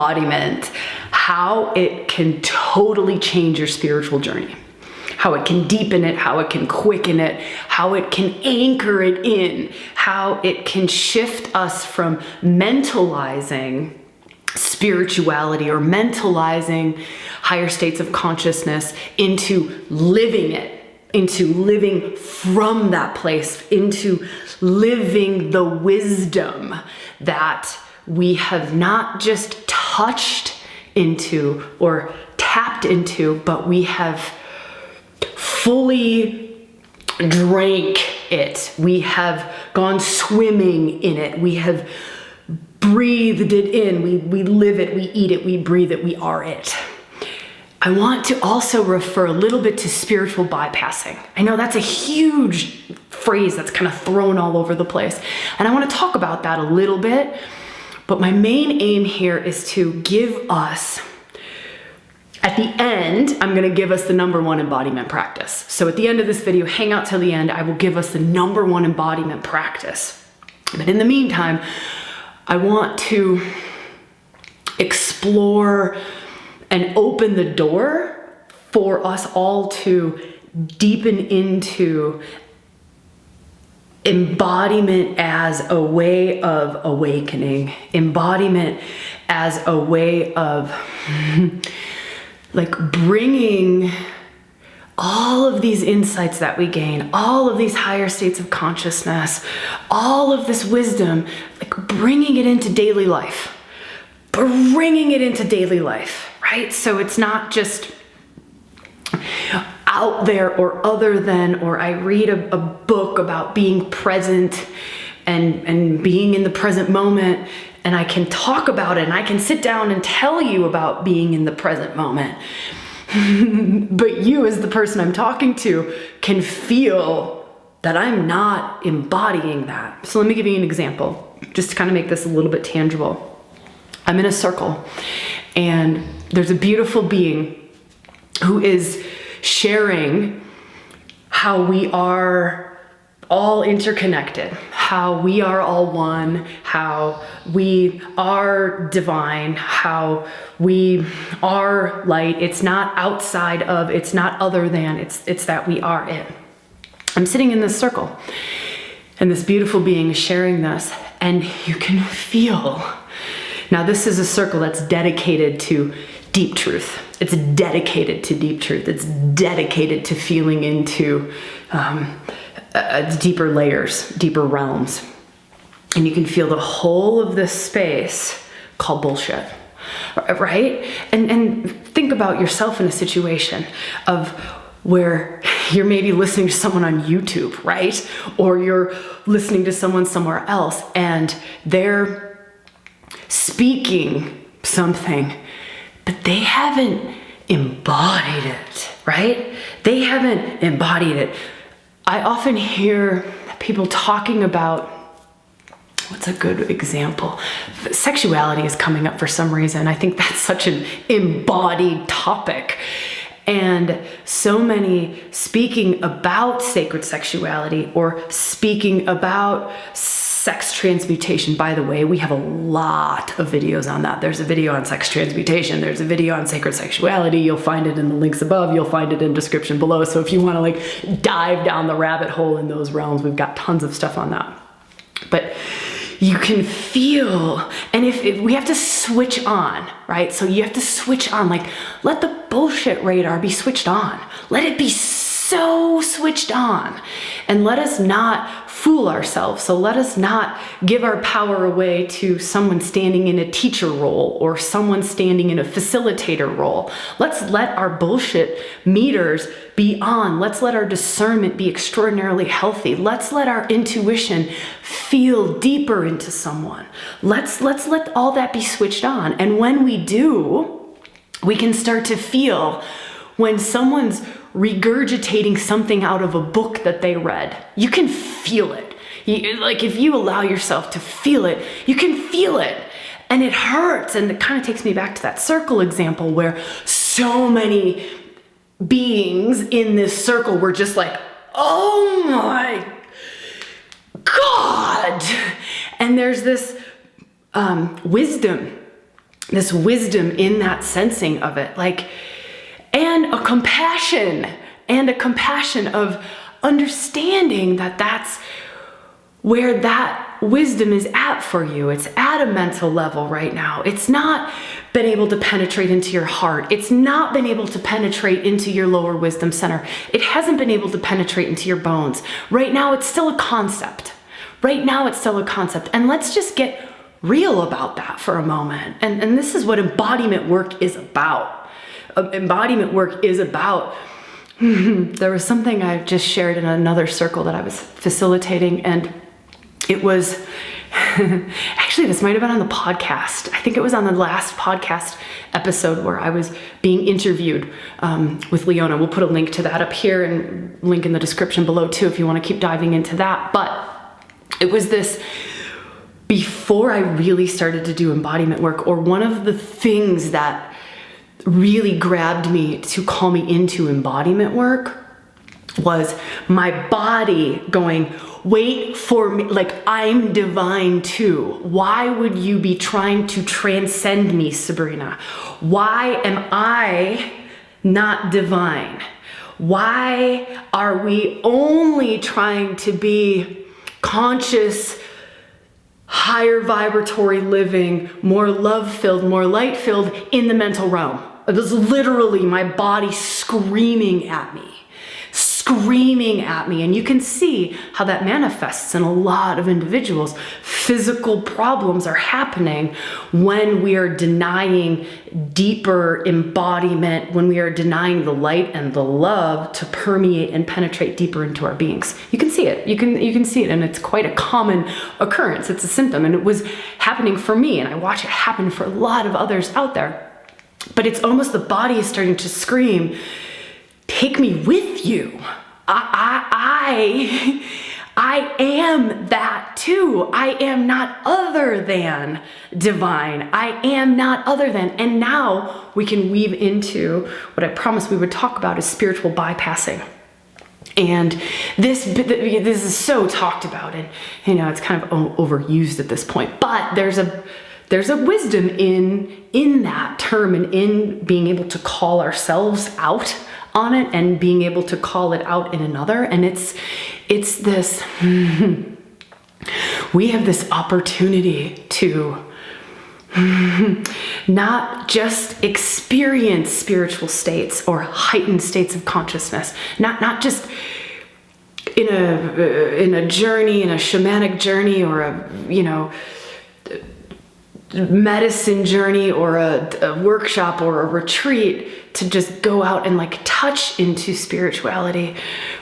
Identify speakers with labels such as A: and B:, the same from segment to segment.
A: embodiment, how it can totally change your spiritual journey, how it can deepen it, how it can quicken it, how it can anchor it in, how it can shift us from mentalizing spirituality or mentalizing higher states of consciousness into living it, into living from that place, into living the wisdom that we have not just touched into or tapped into, but we have fully drank it. We have gone swimming in it. We have breathed it in. We live it, we eat it, we breathe it, we are it. I want to also refer a little bit to spiritual bypassing. I know that's a huge phrase that's kind of thrown all over the place. And I want to talk about that a little bit. But my main aim here is to give us, at the end, I'm going to give us the #1 embodiment practice. So at the end of this video, hang out till the end, I will give us the #1 embodiment practice. But in the meantime, I want to explore and open the door for us all to deepen into embodiment as a way of awakening, embodiment as a way of like bringing all of these insights that we gain, all of these higher states of consciousness, all of this wisdom, like bringing it into daily life, right? So it's not just out there or other than, or I read a book about being present and being in the present moment, and I can talk about it and I can sit down and tell you about being in the present moment. But you, as the person I'm talking to, can feel that I'm not embodying that. So let me give you an example, just to kind of make this a little bit tangible. I'm in a circle and there's a beautiful being who is sharing how we are all interconnected, how we are all one, how we are divine, how we are light. It's not outside of, it's not other than, it's that we are it. I'm sitting in this circle and this beautiful being is sharing this, and you can feel. Now this is a circle that's dedicated to deep truth. It's dedicated to deep truth. It's dedicated to feeling into deeper layers, deeper realms. And you can feel the whole of this space called bullshit, right? And think about yourself in a situation of where you're maybe listening to someone on YouTube, right? Or you're listening to someone somewhere else and they're speaking something, but they haven't embodied it, right? They haven't embodied it. I often hear people talking about, what's a good example? Sexuality is coming up for some reason. I think that's such an embodied topic. And so many speaking about sacred sexuality or speaking about sex transmutation. By the way, we have a lot of videos on that. There's a video on sex transmutation. There's a video on sacred sexuality. You'll find it in the links above. You'll find it in description below. So if you want to like dive down the rabbit hole in those realms, we've got tons of stuff on that. But you can feel, and if we have to switch on, right? So you have to switch on, like let the bullshit radar be switched on. Let it be so switched on, and let us not fool ourselves. So let us not give our power away to someone standing in a teacher role or someone standing in a facilitator role. Let's let our bullshit meters be on. Let's let our discernment be extraordinarily healthy. Let's let our intuition feel deeper into someone. Let's let all that be switched on. And when we do, we can start to feel when someone's regurgitating something out of a book that they read. You can feel it. Like if you allow yourself to feel it, you can feel it. And it hurts. And it kind of takes me back to that circle example where so many beings in this circle were just like, oh my God. And there's this wisdom this wisdom in that sensing of it, like, and a compassion of understanding that that's where that wisdom is at for you. It's at a mental level right now. It's not been able to penetrate into your heart. It's not been able to penetrate into your lower wisdom center. It hasn't been able to penetrate into your bones. Right now, it's still a concept. Right now, it's still a concept. And let's just get real about that for a moment. And this is what embodiment work is about. Embodiment work is about. There was something I just shared in another circle that I was facilitating, and it was, actually this might have been on the podcast. I think it was on the last podcast episode where I was being interviewed with Leona. We'll put a link to that up here and link in the description below too if you want to keep diving into that. But it was this, before I really started to do embodiment work, or one of the things that really grabbed me to call me into embodiment work was my body going, wait for me, like I'm divine too. Why would you be trying to transcend me, Sabrina? Why am I not divine? Why are we only trying to be conscious, higher vibratory living, more love-filled, more light-filled in the mental realm? It was literally my body screaming at me. And you can see how that manifests in a lot of individuals. Physical problems are happening when we are denying deeper embodiment, when we are denying the light and the love to permeate and penetrate deeper into our beings. You can see it. You can see it, and it's quite a common occurrence. It's a symptom, and it was happening for me, and I watch it happen for a lot of others out there. But it's almost the body is starting to scream, take me with you. I am that too. I am not other than divine. I am not other than. And now we can weave into what I promised we would talk about is spiritual bypassing. And this is so talked about, and it's kind of overused at this point, but there's a wisdom in that term and in being able to call ourselves out on it and being able to call it out in another. And it's this, we have this opportunity to not just experience spiritual states or heightened states of consciousness, not just in a journey, in a shamanic journey, or a medicine journey, or a workshop or a retreat, to just go out and like touch into spirituality.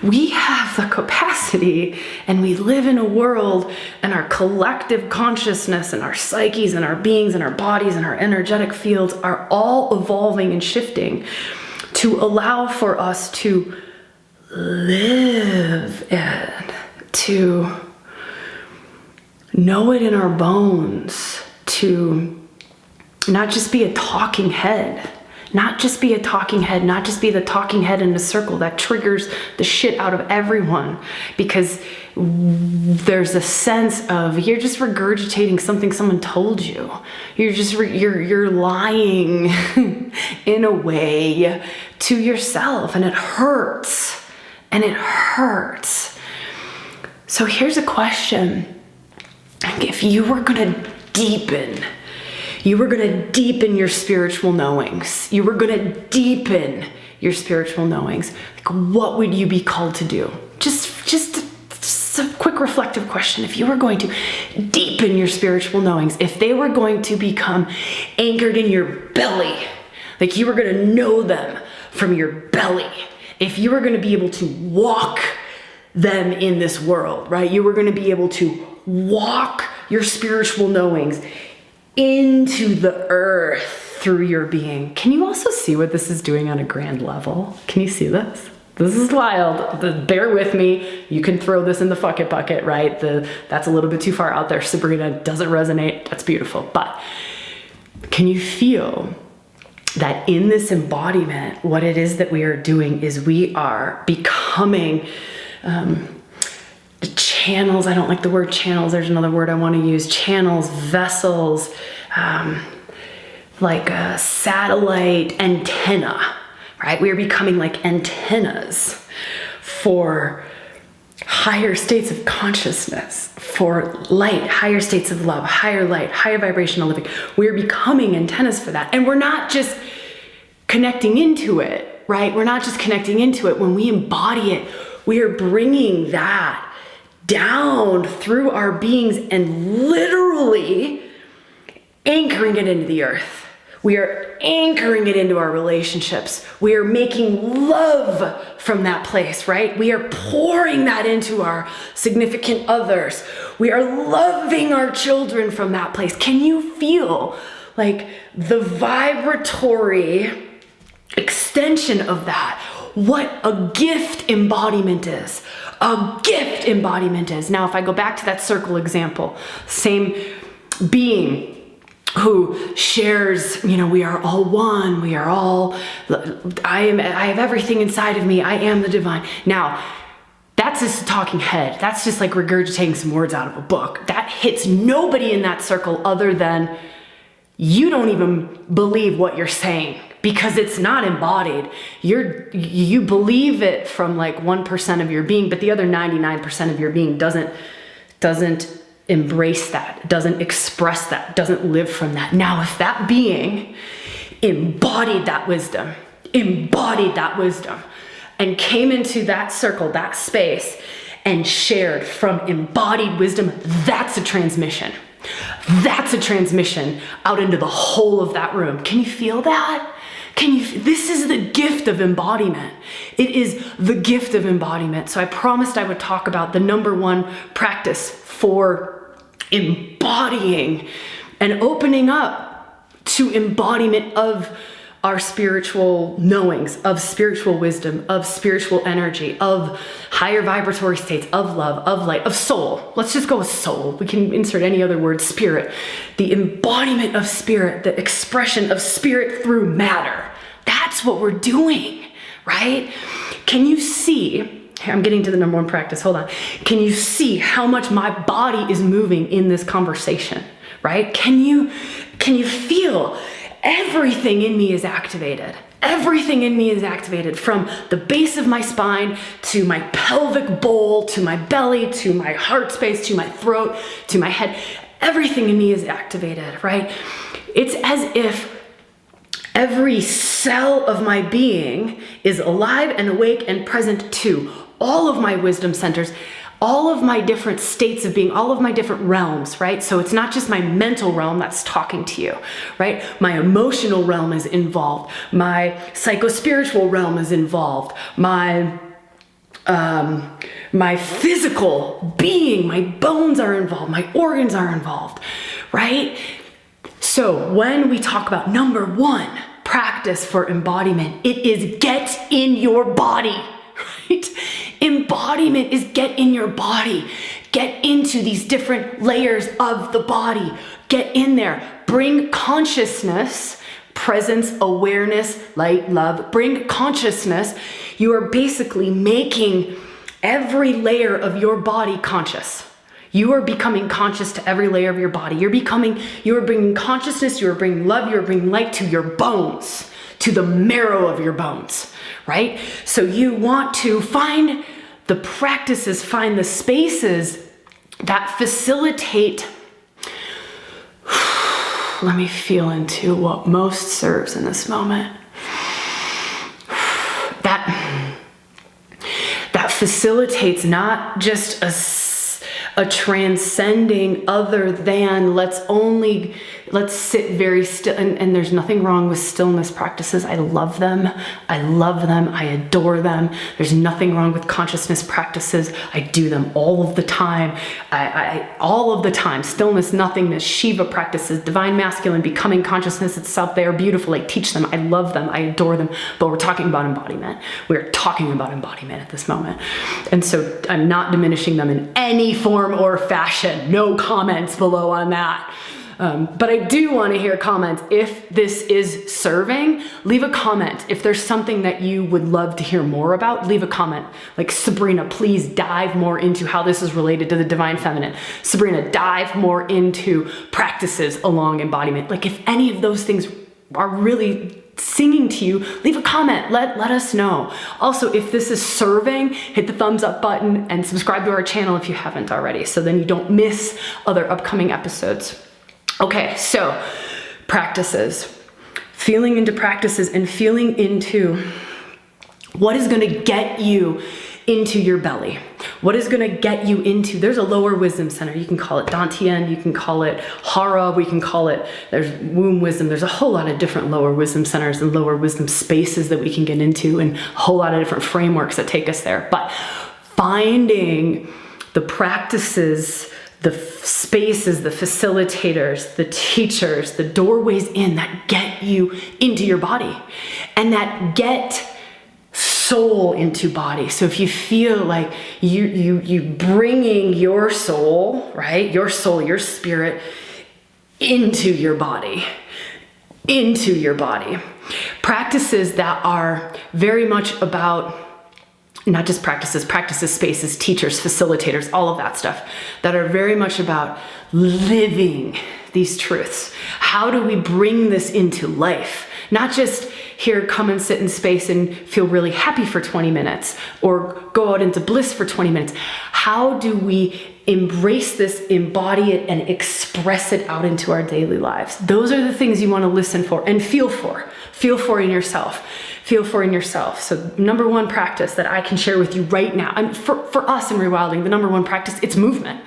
A: We have the capacity, and we live in a world, and our collective consciousness and our psyches and our beings and our bodies and our energetic fields are all evolving and shifting to allow for us to live and to know it in our bones, to not just be a talking head, not just be the talking head in a circle that triggers the shit out of everyone, because there's a sense of you're just regurgitating something someone told you. You're lying in a way to yourself, and it hurts. So here's a question. If you were gonna deepen your spiritual knowings, like what would you be called to do? Just a quick reflective question. If you were going to deepen your spiritual knowings, if they were going to become anchored in your belly, like you were going to know them from your belly, if you were going to be able to walk them in this world, right? You were going to be able to walk your spiritual knowings into the earth through your being. Can you also see what this is doing on a grand level? Can you see this? This is wild. Bear with me. You can throw this in the fuck it bucket, right? That's a little bit too far out there. Sabrina, doesn't resonate. That's beautiful. But can you feel that in this embodiment, what it is that we are doing is we are becoming channels. I don't like the word channels. There's another word I want to use. Channels, vessels, like a satellite antenna, right? We are becoming like antennas for higher states of consciousness, for light, higher states of love, higher light, higher vibrational living. We're becoming antennas for that. And we're not just connecting into it, right? We're not just connecting into it. When we embody it, we are bringing that down through our beings and literally anchoring it into the earth. We are anchoring it into our relationships. We are making love from that place, right? We are pouring that into our significant others. We are loving our children from that place. Can you feel like the vibratory extension of that? What a gift embodiment is. A gift embodiment is. Now, if I go back to that circle example, same being who shares, we are all one, we are all, I have everything inside of me, I am the divine. Now, that's just a talking head. That's just like regurgitating some words out of a book. That hits nobody in that circle other than you don't even believe what you're saying because it's not embodied. You believe it from like 1% of your being, but the other 99% of your being doesn't embrace that, doesn't express that, doesn't live from that. Now, if that being embodied that wisdom, and came into that circle, that space, and shared from embodied wisdom, that's a transmission. That's a transmission out into the whole of that room. Can you feel that? This is the gift of embodiment. It is the gift of embodiment. So I promised I would talk about the number one practice for embodying and opening up to embodiment of our spiritual knowings, of spiritual wisdom, of spiritual energy, of higher vibratory states, of love, of light, of soul. Let's just go with soul. We can insert any other word, spirit. The embodiment of spirit, the expression of spirit through matter. That's what we're doing, right? Can you see? I'm getting to the number one practice, hold on. Can you see how much my body is moving in this conversation, right? Can you feel everything in me is activated? Everything in me is activated from the base of my spine to my pelvic bowl, to my belly, to my heart space, to my throat, to my head. Everything in me is activated, right? It's as if every cell of my being is alive and awake and present to all of my wisdom centers, all of my different states of being, all of my different realms, right? So it's not just my mental realm that's talking to you, right? My emotional realm is involved. My psychospiritual realm is involved. My physical being, my bones are involved. My organs are involved, right? So when we talk about number one practice for embodiment, it is get in your body, right? Embodiment is get in your body. Get into these different layers of the body. Get in there. Bring consciousness, presence, awareness, light, love. Bring consciousness. You are basically making every layer of your body conscious. You are becoming conscious to every layer of your body. You are bringing consciousness, you are bringing love, you are bringing light to your bones, to the marrow of your bones, right? So you want to find the practices, find the spaces that facilitate, let me feel into what most serves in this moment. That facilitates not just a transcending other than let's sit very still, and there's nothing wrong with stillness practices. I love them. I adore them. There's nothing wrong with consciousness practices. I do them all of the time. All of the time. Stillness, nothingness, Shiva practices, divine masculine, becoming consciousness itself. They are beautiful. I teach them. I love them. I adore them. But we're talking about embodiment. We're talking about embodiment at this moment. And so I'm not diminishing them in any form or fashion. No comments below on that. But I do want to hear comments. If this is serving, leave a comment. If there's something that you would love to hear more about, leave a comment. Like, Sabrina, please dive more into how this is related to the divine feminine. Sabrina, dive more into practices along embodiment. Like, if any of those things are really singing to you, leave a comment, let us know. Also, if this is serving, hit the thumbs up button and subscribe to our channel if you haven't already, so then you don't miss other upcoming episodes. Okay, so practices. Feeling into practices and feeling into what is gonna get you into your belly. What is gonna get you into, there's a lower wisdom center. You can call it Dantian, you can call it Hara, we can call it, there's womb wisdom. There's a whole lot of different lower wisdom centers and lower wisdom spaces that we can get into, and a whole lot of different frameworks that take us there. But finding the practices, the spaces, the facilitators, the teachers, the doorways in that get you into your body and that get soul into body. So if you feel like you bringing your soul, right? Your soul, your spirit into your body, Practices that are very much about not just practices, spaces, teachers, facilitators, all of that stuff that are very much about living these truths. How do we bring this into life? Not just here, come and sit in space and feel really happy for 20 minutes or go out into bliss for 20 minutes. How do we embrace this, embody it, and express it out into our daily lives? Those are the things you want to listen for and feel for. Feel for in yourself. Feel for in yourself. So number one practice that I can share with you right now, and for us in ReWilding, the number one practice, it's movement.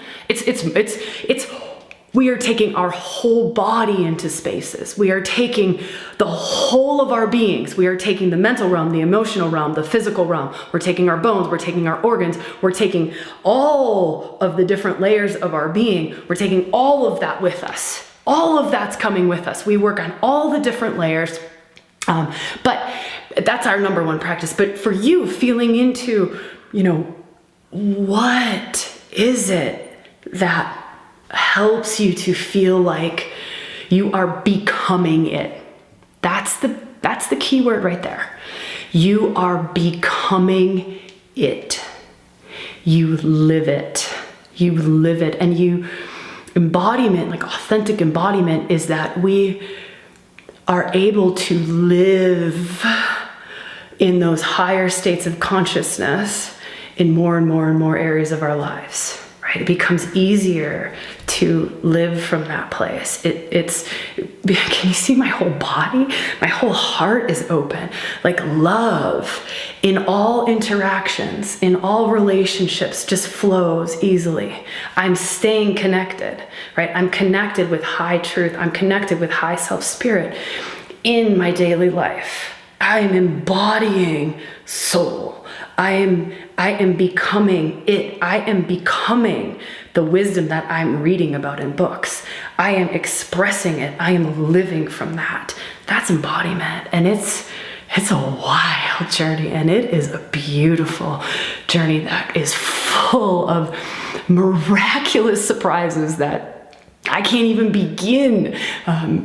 A: We are taking our whole body into spaces. We are taking the whole of our beings. We are taking the mental realm, the emotional realm, the physical realm. We're taking our bones, we're taking our organs, we're taking all of the different layers of our being. We're taking all of that with us. All of that's coming with us. We work on all the different layers. But that's our number one practice. But for you, feeling into, what is it that helps you to feel like you are becoming it? That's the key word right there. You are becoming it. You live it. You live it. And embodiment, like authentic embodiment, is that we are able to live in those higher states of consciousness in more and more and more areas of our lives. Right? It becomes easier to live from that place. Can you see my whole body? My whole heart is open. Like love in all interactions, in all relationships just flows easily. I'm staying connected, right? I'm connected with high truth. I'm connected with high self-spirit in my daily life. I am embodying soul. I am becoming it. I am becoming the wisdom that I'm reading about in books. I am expressing it. I am living from that. That's embodiment. And it's a wild journey, and it is a beautiful journey that is full of miraculous surprises that I can't even begin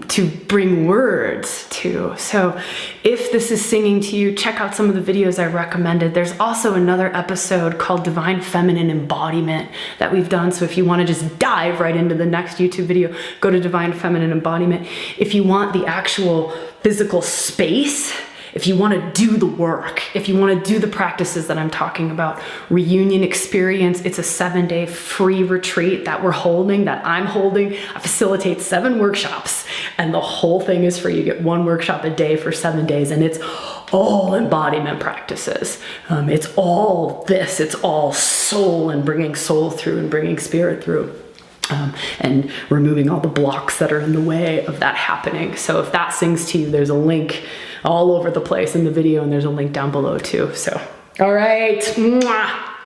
A: to bring words to. So if this is singing to you, check out some of the videos I recommended. There's also another episode called Divine Feminine Embodiment that we've done. So if you want to just dive right into the next YouTube video, go to Divine Feminine Embodiment. If you want the actual physical space, if you want to do the work, if you want to do the practices that I'm talking about, Reunion Experience, it's a 7-day free retreat that I'm holding. I facilitate 7 workshops, and the whole thing is free. You get 1 workshop a day for 7 days, and it's all embodiment practices. It's all this, it's all soul and bringing soul through and bringing spirit through. And removing all the blocks that are in the way of that happening. So if that sings to you, there's a link all over the place in the video, and there's a link down below too. So, all right. Mwah.